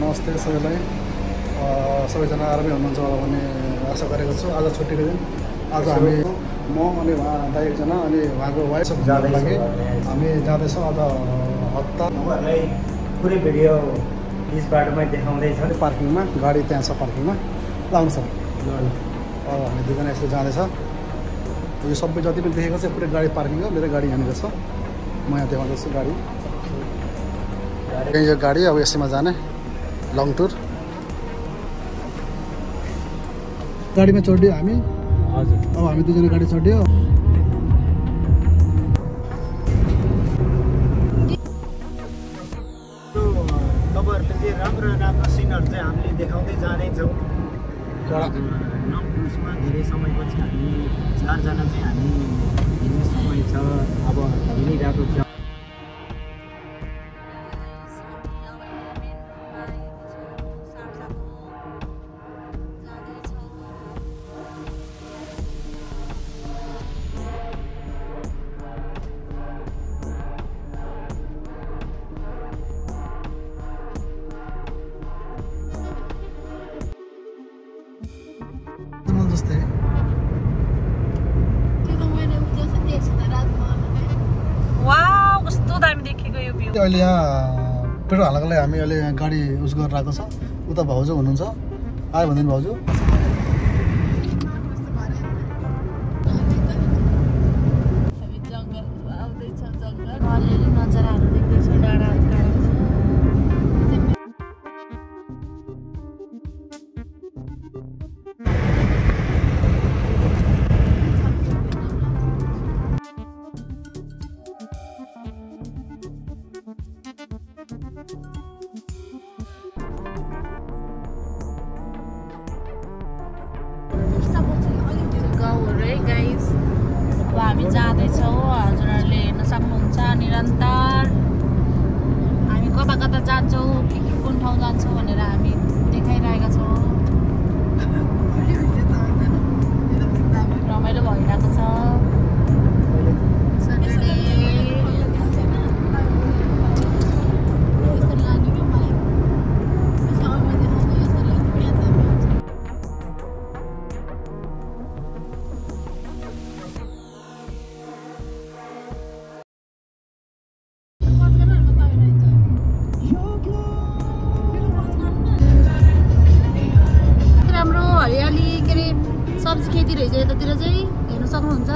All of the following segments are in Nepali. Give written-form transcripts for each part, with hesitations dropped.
नमस्ते सबैलाई। सबैजना आरामै हुनुहुन्छ होला भन्ने आशा गरेको छु। आज छुट्टीको दिन। आज हामी म अनि उहाँ दाइ एकजना अनि उहाँको वाइफ सब जाँदै लागि हामी जाँदैछौँ। आज हप्ता उहाँहरूलाई पुरै भिडियो बिच बाटोमा देखाउँदैछ। पार्किङमा गाडी त्यहाँ छ, पार्किङमा लाउनु छ। हामी दुईजना यसो जाँदैछ। यो सबै जति पनि देखेको छ पुरै गाडी पार्किङ हो। मेरो गाडी यहाँनिर छ, म यहाँ देखाउँदैछु गाडी। यो गाडी अब यसैमा जाने लङ टुर। गाडीमा चढ्यो हामी। हजुर, अब हामी दुईजना गाडी चढ्यो। तपाईँहरूले चाहिँ राम्रो राम्रो सिनहरू चाहिँ हामीले देखाउँदै जाँदैछौँ। लङ टुर्समा धेरै समयपछि हामी 4 जना चाहिँ हामी हिँड्ने समय छ। अब हिँडिरहेको छ। अहिले यहाँ पेट्रोल हाल्नको लागि हामी अहिले यहाँ गाडी उस गरेर आएको छ। उता भाउजू हुनुहुन्छ, आयो भनिदिनु भाउजू। हामी जाँदैछौँ। हजुरहरूले हेर्न सक्नुहुन्छ निरन्तर हामी कता कता जान्छौँ, कुन ठाउँ जान्छौँ भनेर हामी देखाइरहेका छौँ। रमाइलो भइरहेको छ। हरियाली के अरे सब्जी खेती रहेछ यतातिर चाहिँ हेर्न सक्नुहुन्छ।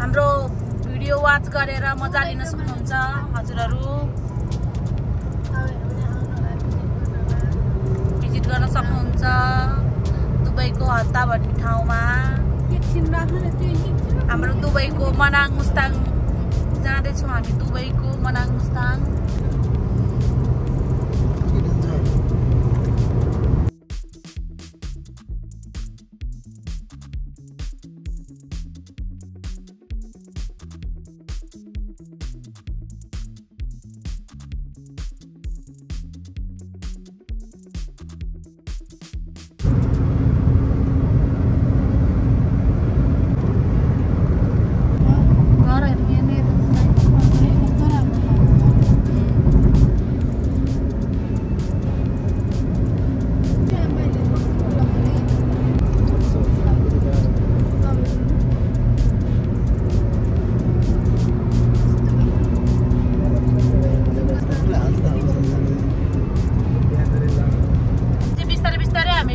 हाम्रो भिडियो वाच गरेर मजा लिन सक्नुहुन्छ हजुरहरू। भिजिट गर्न सक्नुहुन्छ दुबईको हत्ता भन्ने ठाउँमा। हाम्रो दुबईको मनाङ मुस्ताङ जाँदैछौँ हामी। दुबईको मनाङ मुस्ताङ।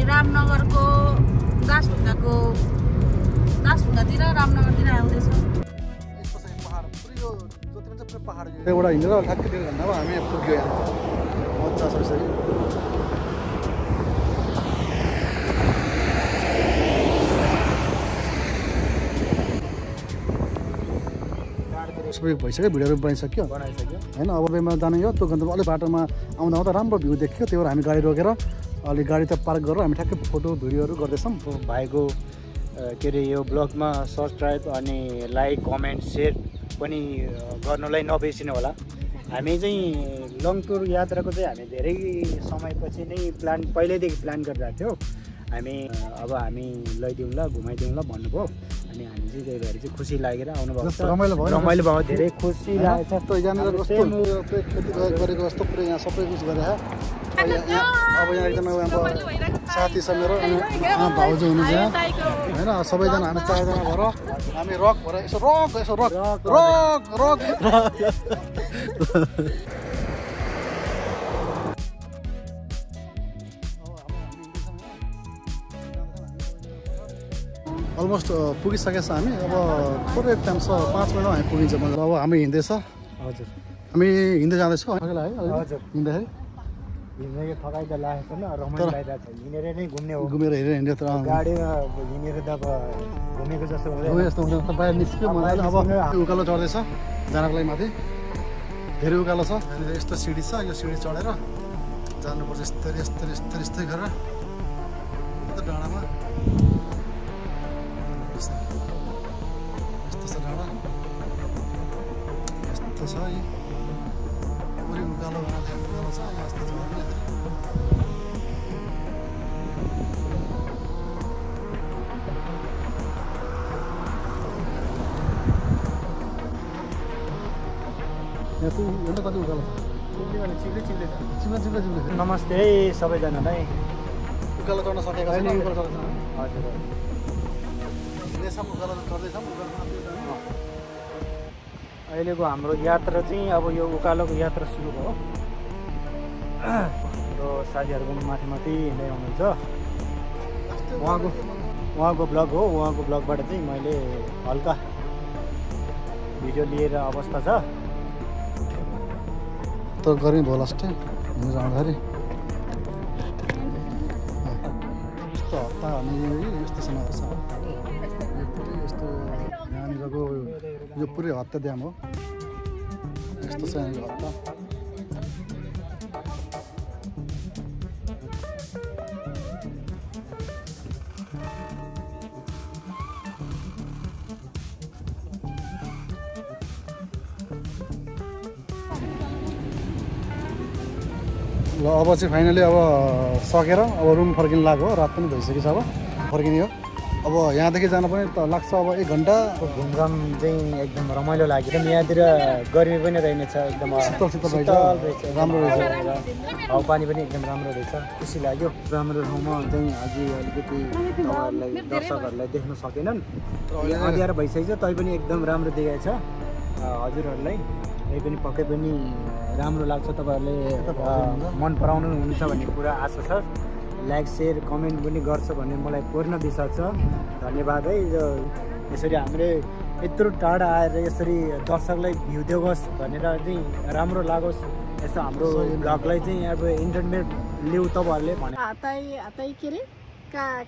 रामनगरको दासढुङ्गातिर रामनगरतिर आउँदैछौँ। एउटा हिँडेर ठ्याक्कै डेढ घन्टामा हामी पुग्यो यहाँ। मजा छ यसरी। सबै भइसक्यो, भिडियोहरू बनाइसक्यो होइन। अब वेमा जाने हो, त्यो गन्तव्य अलिक बाटोमा आउँदा आउँदा राम्रो भ्यू देखियो, त्यही भएर हामी गाडी रोकेर अलिक गाडी त पार्क गरेर हामी ठ्याक्कै फोटो भिडियोहरू गर्दैछौँ। भाइको के अरे यो ब्लगमा सब्सक्राइब अनि लाइक कमेन्ट सेयर पनि गर्नुलाई नबिर्सिनु होला। हामी चाहिँ लङ टुर यात्राको चाहिँ हामी धेरै समयपछि नै पहिल्यैदेखि प्लान गरिरहेको थियौँ। हामी लैदिउँला घुमाइदिउँला भन्नुभयो, अनि हामी चाहिँ त्यही भएर चाहिँ खुसी लागेर आउनुभएको छ। रमाइलो भयो, धेरै खुसी लागेको छ। यहाँनिर कस्तो खेती गरेको जस्तो पुरै यहाँ सबै कुछ गरे। अब यहाँ एकजना साथी छ मेरो, अनि भाउजू हुनुहुन्छ यहाँ होइन। सबैजना हामी 4 जना भएर हामी रक भएर यसो रक अलमोस्ट पुगिसकेको छ हामी। अब थोरै टाइम छ, 5 मिनटमा हामी पुगिन्छ। मतलब अब हामी हिँड्दैछ, हजुर हामी हिँड्दै जाँदैछौँ। हजुर हिँड्दाखेरि हिँड्ने थकाइ त लागेको छैन, रमाइलो लागिरहेको छ। हिँडेर नै घुम्ने हो, घुमेर हिँड्यो तर गाडीमा हिँडेर त अब घुमेको जस्तो अब यस्तो हुन्छ। बाहिर निस्क्यो मलाई अब उकालो चढ्दैछ जानको लागि माथि, धेरै उकालो छ। यहाँनिर यस्तो सिडी छ, यो सिडी चढेर जानुपर्छ यस्तै गरेर डाँडामा। यस्तो छ डाँडा, यस्तो छ है पुरै उकालो उकालो छ। यस्तो छ यहाँ कति उकालो छ। नमस्ते है सबैजनालाई। उकालो चढ्न सकेको छैन, उकालो चढ्दैछ। हजुर हिँड्दैछौँ, उकालो चढ्दैछौँ। अहिलेको हाम्रो यात्रा चाहिँ अब यो उकालोको यात्रा सुरु भयो। हाम्रो साथीहरू पनि माथि हिँड्दै आउनुहुन्छ। उहाँको ब्लग हो, उहाँको ब्लगबाट चाहिँ मैले हल्का भिडियो लिएर अवस्था छ। त गर्मी भयो लास्टै हिँडेर आउँदाखेरि। यस्तो हप्ता हामी यस्तो छ यस्तो यहाँनिरको यो पुरै हत्या ड्याम हो। यस्तो छ यहाँनिर हत्ता। ल अब चाहिँ फाइनली अब सकेर अब रुम फर्किन लाग्यो। रात पनि भइसकेको छ, अब फर्किने हो। अब यहाँदेखि जान पनि त लाग्छ अब 1 घन्टा। घुमघाम चाहिँ एकदम रमाइलो लाग्यो। यहाँतिर गर्मी पनि रहेनछ, एकदम शीतल रहेछ, राम्रो रहेछ। हावापानी पनि एकदम राम्रो रहेछ, खुसी लाग्यो। राम्रो ठाउँमा चाहिँ अझै अलिकति तपाईँहरूलाई दर्शकहरूलाई देख्न सकेनन्, अँध्यारो भइसकेको छ। तैपनि एकदम राम्रो देखाएको छ हजुरहरूलाई। यही पनि पक्कै पनि राम्रो लाग्छ, तपाईँहरूले मन पराउनु हुन्छ भन्ने कुरा आशा छ। लाइक सेयर कमेन्ट पनि गर्छ भन्ने मलाई पूर्ण विश्वास छ। धन्यवाद है। यसरी हामीले यत्रो टाढा आएर यसरी दर्शकलाई भ्यू दियोस् भनेर चाहिँ राम्रो लागोस्, यस्तो हाम्रो ब्लगलाई चाहिँ अब इन्टरनेट लिउ तपाईँहरूले भने। हातै के अरे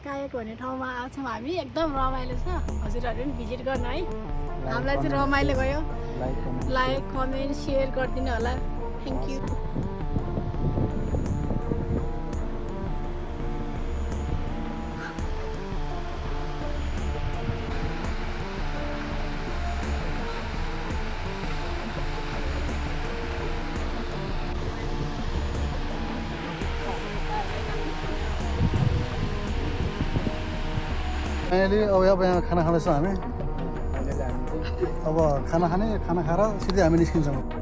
कायक भन्ने ठाउँमा आउँछौँ हामी। एकदम रमाइलो छ, हजुरहरू पनि भिजिट गर्नु है। हामीलाई चाहिँ रमाइलो भयो। लाइक कमेन्ट सेयर गरिदिनु होला। Thank you. फाइनली अब यहाँ खाना खाँदैछौँ हामी। अब खाना खाएर सिधै हामी निस्किन्छौँ।